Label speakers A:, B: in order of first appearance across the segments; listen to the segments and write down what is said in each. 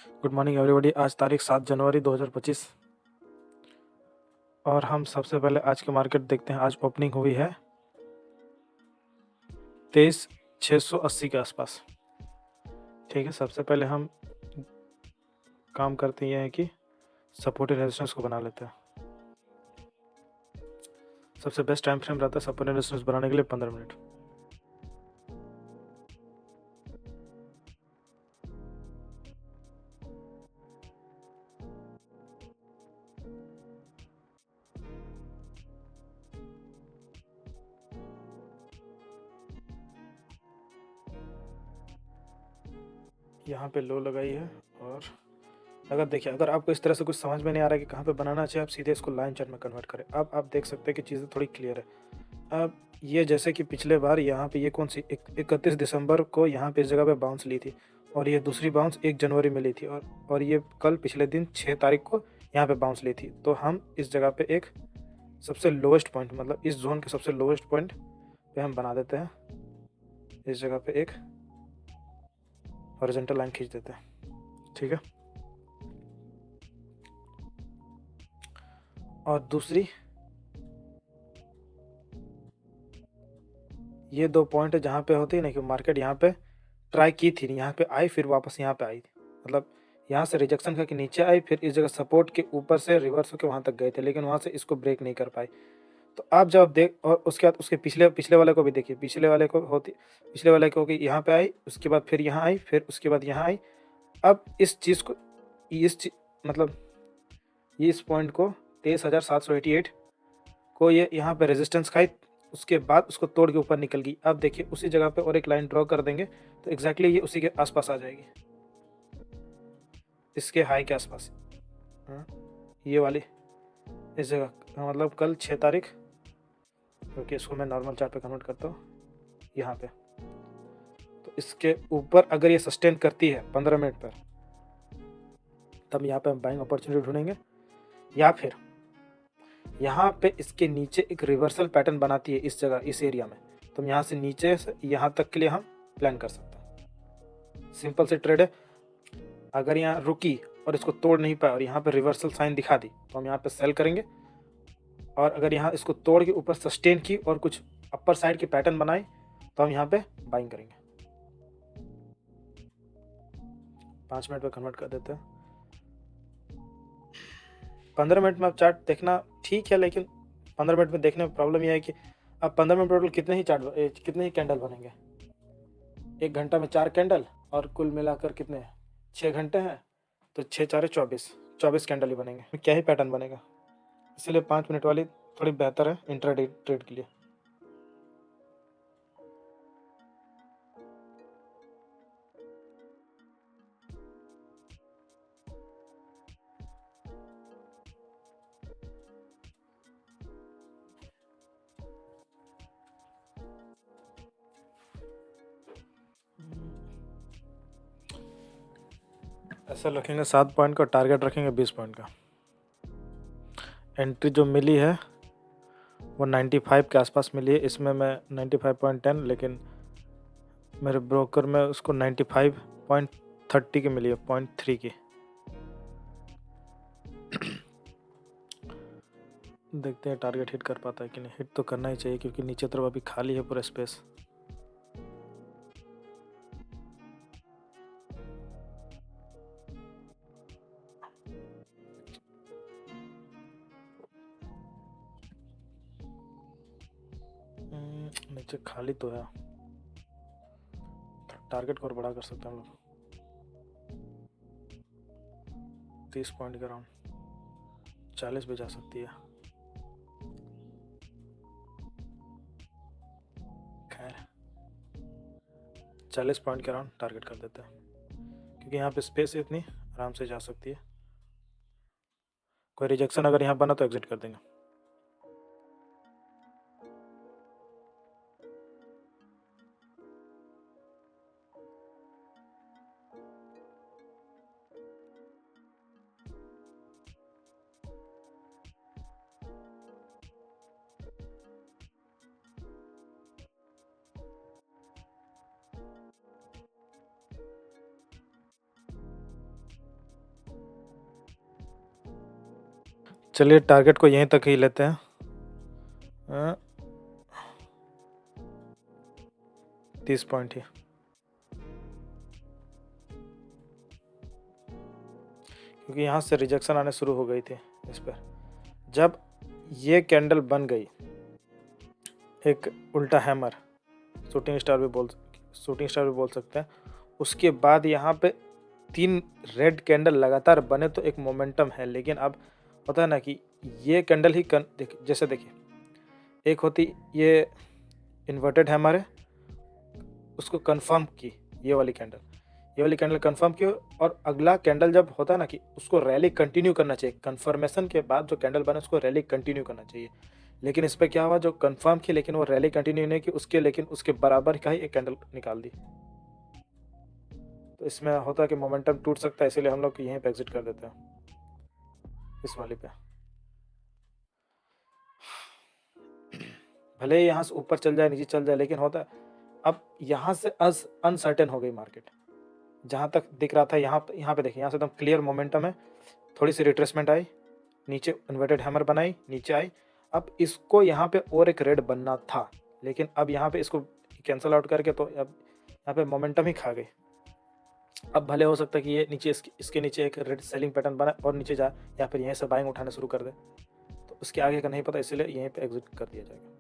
A: Good morning everybody. आज तारीख 7 जनवरी 2025 और हम सबसे पहले आज के मार्केट देखते हैं। आज ओपनिंग हुई है 23,680 के आसपास। ठीक है, सबसे पहले हम काम करते हैं कि सपोर्ट एंड रेजिस्टेंस को बना लेते हैं। सबसे बेस्ट टाइम फ्रेम रहता है सपोर्ट एंड रेजिस्टेंस बनाने के लिए 15 मिनट। यहाँ पे लो लगाई है और अगर आपको इस तरह से कुछ समझ में नहीं आ रहा है कि कहाँ पे बनाना चाहिए, आप सीधे इसको लाइन चार्ट में कन्वर्ट करें। अब आप देख सकते हैं कि चीज़ें थोड़ी क्लियर है। अब ये जैसे कि पिछले बार यहाँ पे ये कौन सी 31 दिसंबर को यहाँ पे इस जगह पे बाउंस ली थी और ये दूसरी बाउंस 1 जनवरी में ली थी और ये कल पिछले दिन 6 तारीख को यहाँ पे बाउंस ली थी। तो हम इस जगह पे एक सबसे लोवेस्ट पॉइंट, मतलब इस जोन के सबसे लोवेस्ट पॉइंट पे हम बना देते हैं। इस जगह पे एक हॉरिजॉन्टल लाइन खींच देते हैं। ठीक है, और दूसरी ये 2 पॉइंट है जहाँ पे होती है ना कि मार्केट यहाँ पे ट्राई की थी, यहाँ पे आई फिर वापस यहाँ पे आई, मतलब यहाँ से रिजेक्शन करके नीचे आई, फिर इस जगह सपोर्ट के ऊपर से रिवर्स होकर वहाँ तक गए थे, लेकिन वहाँ से इसको ब्रेक नहीं कर पाई। तो आप जब देख, और उसके बाद उसके पिछले पिछले वाले को भी देखिए, पिछले वाले को होगी यहाँ पे आई, उसके बाद फिर यहाँ आई, फिर उसके बाद यहाँ आई। अब इस चीज़ को मतलब ये इस पॉइंट को 23,788 को ये यहाँ पे रेजिस्टेंस खाई, उसके बाद उसको तोड़ के ऊपर निकल गई। अब देखिए उसी जगह पे और एक लाइन ड्रॉ कर देंगे तो एग्जैक्टली ये उसी के आसपास आ जाएगी, इसके हाई के आसपास। हाँ, ये वाली इस जगह, मतलब कल 6 तारीख, क्योंकि इसको मैं नॉर्मल चार्ट पे कन्वर्ट करता हूँ यहाँ पे। तो इसके ऊपर अगर ये सस्टेन करती है 15 मिनट पर, तब यहाँ पे हम बाइंग अपॉर्चुनिटी ढूंढेंगे, या फिर यहाँ पे इसके नीचे एक रिवर्सल पैटर्न बनाती है इस जगह, इस एरिया में, तो यहाँ से नीचे से यहाँ तक के लिए हम प्लान कर सकते हैं। सिंपल से ट्रेड है। अगर यहाँ रुकी और इसको तोड़ नहीं पाया और यहाँ पे रिवर्सल साइन दिखा दी तो हम यहाँ पे सेल करेंगे, और अगर यहाँ इसको तोड़ के ऊपर सस्टेन की और कुछ अपर साइड की पैटर्न बनाई तो हम यहाँ पे बाइंग करेंगे। 5 मिनट पे कन्वर्ट कर देते हैं। 15 मिनट में अब चार्ट देखना ठीक है, लेकिन 15 मिनट में देखने में प्रॉब्लम यह है कि अब 15 मिनट टोटल कितने ही कैंडल बनेंगे। 1 घंटा में 4 कैंडल, और कुल मिलाकर कितने 6 घंटे हैं, तो 6 4 24 कैंडल ही बनेंगे। क्या ही पैटर्न बनेगा, इसलिए 5 मिनट वाली थोड़ी बेहतर है इंट्राडे ट्रेड के लिए। ऐसा रखेंगे 7 पॉइंट का, टारगेट रखेंगे 20 पॉइंट का। एंट्री जो मिली है वो 95 के आसपास मिली है, इसमें मैं 95.10, लेकिन मेरे ब्रोकर में उसको 95.30 की मिली है, 0.3 की। देखते हैं टारगेट हिट कर पाता है कि नहीं। हिट तो करना ही चाहिए क्योंकि नीचे तरफ अभी खाली है पूरा स्पेस। नीचे खाली तो है, टारगेट को और बड़ा कर सकते हैं हम लोग 30 पॉइंट के अराउंड, 40 भी जा सकती है। खैर 40 पॉइंट के अराउंड टारगेट कर देते हैं, क्योंकि यहाँ पे स्पेस इतनी आराम से जा सकती है। कोई रिजेक्शन अगर यहाँ बना तो एग्जिट कर देंगे। चलिए टारगेट को यहीं तक ही लेते हैं। 30 पॉइंट ही, क्योंकि यहाँ से रिजेक्शन आने शुरू हो गई थी इस पर। जब ये कैंडल बन गई एक उल्टा हैमर, शूटिंग स्टार भी बोल सकते हैं, उसके बाद यहाँ पे 3 रेड कैंडल लगातार बने तो एक मोमेंटम है। लेकिन अब होता है ना कि ये कैंडल ही जैसे देखिए, एक होती ये इन्वर्टेड हैमर है, उसको कंफर्म की ये वाली कैंडल कंफर्म की, और अगला कैंडल जब होता है ना कि उसको रैली कंटिन्यू करना चाहिए, कंफर्मेशन के बाद जो कैंडल बने उसको रैली कंटिन्यू करना चाहिए। लेकिन इस पर क्या हुआ, जो कंफर्म की लेकिन वो रैली कंटिन्यू नहीं की, लेकिन उसके बराबर का ही एक कैंडल निकाल दी। तो इसमें होता है कि मोमेंटम टूट सकता है, इसीलिए हम लोग यहीं पे एग्जिट कर देते हैं इस वाली पे। भले ही यहाँ से ऊपर चल जाए नीचे चल जाए, लेकिन होता है अब यहाँ से अनसर्टेन हो गई मार्केट। जहाँ तक दिख रहा था यहाँ पे देखिए, यहाँ से एकदम क्लियर मोमेंटम है, थोड़ी सी रिट्रेसमेंट आई, नीचे इन्वर्टेड हैमर बनाई, नीचे आई। अब इसको यहाँ पे और एक रेड बनना था, लेकिन अब यहाँ पे इसको कैंसिल आउट करके तो अब यहाँ पे मोमेंटम ही खा गई। अब भले हो सकता है कि ये नीचे इसके नीचे एक रेड सेलिंग पैटर्न बना और नीचे जाए, या फिर यहीं से बाइंग उठाना शुरू कर दे, तो उसके आगे का नहीं पता, इसीलिए यहीं पे एग्जिट कर दिया जाएगा।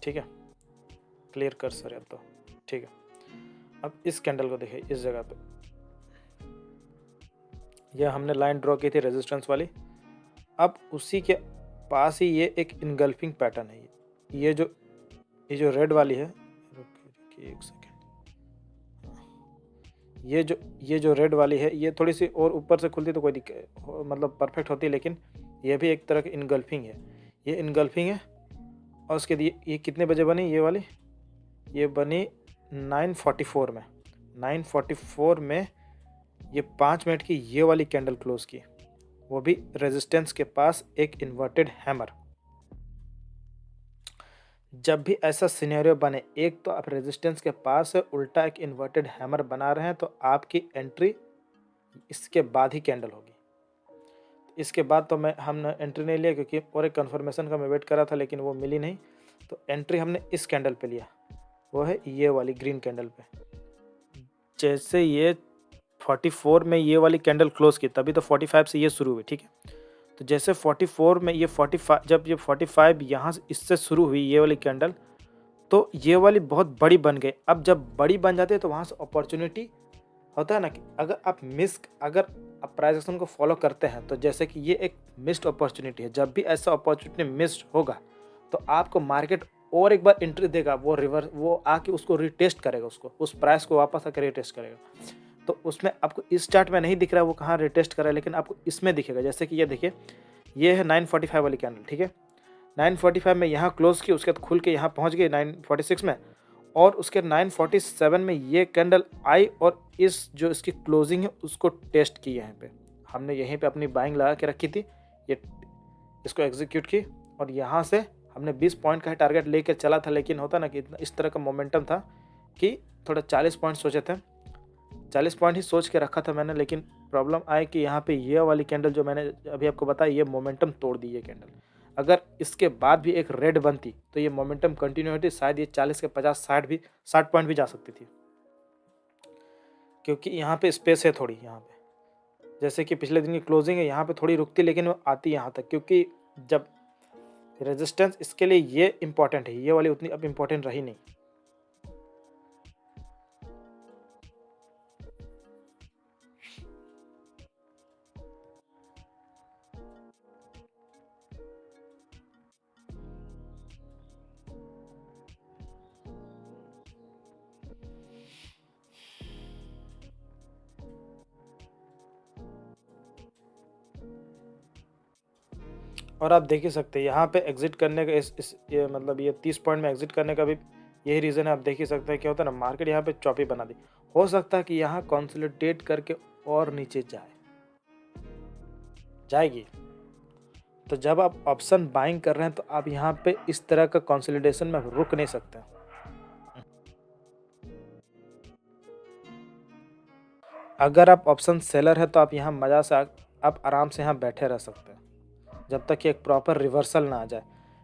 A: ठीक है, क्लियर कर सर अब तो ठीक है। अब इस कैंडल को देखिए, इस जगह पे यह हमने लाइन ड्रॉ की थी रेजिस्टेंस वाली, अब उसी के पास ही ये एक इनगल्फिंग पैटर्न है। ये जो रेड वाली है, एक सेकेंड, ये जो रेड वाली है, ये थोड़ी सी और ऊपर से खुलती तो कोई दिक्कत, मतलब परफेक्ट होती, लेकिन ये भी एक तरह की इनगल्फिंग है। ये इनगल्फिंग है, और उसके ये कितने बजे बनी ये वाली, ये बनी 9:44 में। 9:44 में ये 5 मिनट की ये वाली कैंडल क्लोज की, वो भी रेजिस्टेंस के पास एक इन्वर्टेड हैमर। जब भी ऐसा सिनेरियो बने, एक तो आप रेजिस्टेंस के पास उल्टा एक इन्वर्टेड हैमर बना रहे हैं, तो आपकी एंट्री इसके बाद ही कैंडल होगी। इसके बाद तो हमने एंट्री नहीं लिया, क्योंकि और एक कन्फर्मेशन का मैं वेट कर रहा था, लेकिन वो मिली नहीं, तो एंट्री हमने इस कैंडल पे लिया, वो है ये वाली ग्रीन कैंडल पे। जैसे ये 44 में ये वाली कैंडल क्लोज की, तभी तो 45 से ये शुरू हुई, ठीक है। तो जैसे 44 में ये 45, जब ये 45 यहाँ से इससे शुरू हुई ये वाली कैंडल, तो ये वाली बहुत बड़ी बन गई। अब जब बड़ी बन जाती है तो वहाँ से अपॉर्चुनिटी होता है ना कि अगर आप प्राइस एक्शन को फॉलो करते हैं, तो जैसे कि ये एक मिस्ड अपॉर्चुनिटी है। जब भी ऐसा अपॉर्चुनिटी मिस्ड होगा तो आपको मार्केट और एक बार एंट्री देगा, वो आके उसको रिटेस्ट करेगा, उस प्राइस को वापस आकर रिटेस्ट करेगा। तो उसमें आपको इस चार्ट में नहीं दिख रहा है वो कहाँ रिटेस्ट कर रहा है, लेकिन आपको इसमें दिखेगा। जैसे कि ये देखिए, ये है 9:45 वाली कैंडल, ठीक है। 9:45 में यहाँ क्लोज की, उसके बाद खुल के यहाँ पहुँच गई 9:46 में, और उसके 9:47 में ये कैंडल आई, और इस जो इसकी क्लोजिंग है उसको टेस्ट की। यहाँ पे हमने यहीं पे अपनी बाइंग लगा के रखी थी, ये इसको एग्जीक्यूट की, और यहाँ से हमने 20 पॉइंट का टारगेट लेकर चला था। लेकिन होता ना कि इस तरह का मोमेंटम था कि थोड़ा 40 पॉइंट सोचे थे, 40 पॉइंट ही सोच के रखा था मैंने। लेकिन प्रॉब्लम आई कि यहाँ पे ये वाली कैंडल जो मैंने अभी आपको बताया, ये मोमेंटम तोड़ दी। ये कैंडल अगर इसके बाद भी एक रेड बनती तो ये मोमेंटम कंटिन्यू होती, शायद ये 40 के 50 60 पॉइंट भी जा सकती थी, क्योंकि यहाँ पे स्पेस है थोड़ी। यहाँ पे जैसे कि पिछले दिन की क्लोजिंग है, यहाँ पे थोड़ी रुकती, लेकिन वो आती यहाँ तक, क्योंकि जब रेजिस्टेंस इसके लिए ये इंपॉर्टेंट है, ये वाली उतनी अब इम्पोर्टेंट रही नहीं। और आप देख ही सकते हैं यहाँ पे एग्जिट करने का ये मतलब ये 30 पॉइंट में एग्जिट करने का भी यही रीज़न है। आप देख ही सकते हैं क्या होता है ना, मार्केट यहाँ पे चौपी बना दी। हो सकता है कि यहाँ कंसोलिडेट करके और नीचे जाएगी, तो जब आप ऑप्शन बाइंग कर रहे हैं तो आप यहाँ पे इस तरह का कंसोलिडेशन में रुक नहीं सकते। अगर आप ऑप्शन सेलर है तो आप यहाँ मज़ा से आप आराम से यहाँ बैठे रह सकते हैं जब तक कि एक प्रॉपर रिवर्सल ना आ जाए।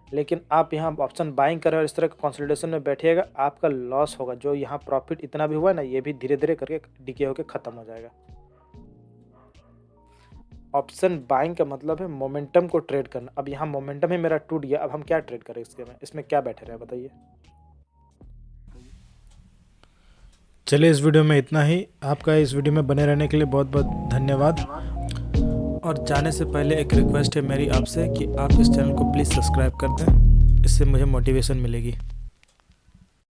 A: लेकिन आप यहाँ ऑप्शन बाइंग करें और इस तरह के कंसोलिडेशन में बैठिएगा, आपका लॉस होगा। जो यहाँ प्रॉफिट इतना भी हुआ ना, ये भी धीरे धीरे करके डिके होकर ख़त्म हो जाएगा। ऑप्शन बाइंग का मतलब है मोमेंटम को ट्रेड करना। अब यहाँ मोमेंटम ही मेरा टूट गया, अब हम क्या ट्रेड करें इसमें क्या बैठे रहे बताइए।
B: चलिए इस वीडियो में इतना ही। आपका इस वीडियो में बने रहने के लिए बहुत बहुत धन्यवाद। और जाने से पहले एक रिक्वेस्ट है मेरी आपसे कि आप इस चैनल को प्लीज़ सब्सक्राइब कर दें, इससे मुझे मोटिवेशन मिलेगी।